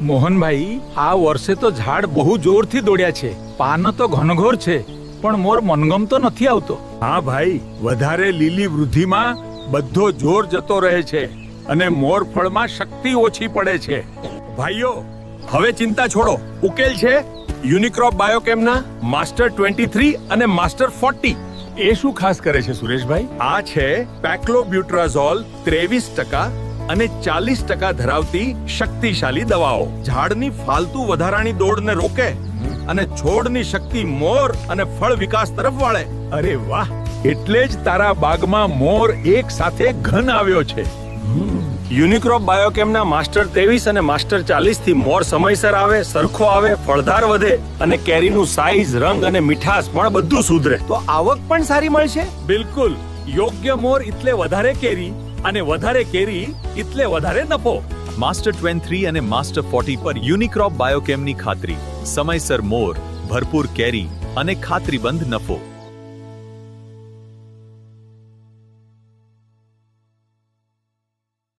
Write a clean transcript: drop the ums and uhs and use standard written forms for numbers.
મોહનભાઈ, આ વર્ષે તો ઝાડ બહુ જોરથી દોડ્યા છે. પાન તો ઘનઘોર છે, પણ મોર મનગમતો નથી આવતો. હા ભાઈ, વધારે લીલી વૃદ્ધિમાં બધો જોર જતો રહે છે અને મોર ફળમાં શક્તિ ઓછી પડે છે. ભાઈઓ, હવે ચિંતા છોડો. ઉકેલ છે યુનિક્રોપ બાયોકેમના માસ્ટર 23 અને માસ્ટર 40. એ શું ખાસ કરે છે સુરેશભાઈ? આ છે પેક્લોબ્યુટ્રાઝોલ 23% અને 40% ધરાવતી શક્તિશાળી દવાઓ. ઝાડની ફાલતુ વધારાની દોડને રોકે અને છોડની શક્તિ મોર અને ફળ વિકાસ તરફ વાળે. અરે વાહ! એટલે જ તારા બાગમાં મોર એક સાથે ઘન આવ્યો છે. યુનિક્રોપ બાયોકેમના માસ્ટર 23 અને માસ્ટર 40 થી મોર સમયસર આવે, સરખો આવે, ફળધાર વધે અને કેરીનું સાઈઝ, રંગ અને મીઠાશ પણ બધું સુધરે. તો આવક પણ સારી મળશે. બિલકુલ. યોગ્ય મોર એટલે વધારે કેરી અને વધારે કેરી એટલે વધારે નફો. માસ્ટર 23 અને માસ્ટર 40 પર યુનિક્રોપ બાયોકેમની ખાતરી, સમયસર મોર, ભરપૂર કેરી અને ખાતરીબંધ નફો.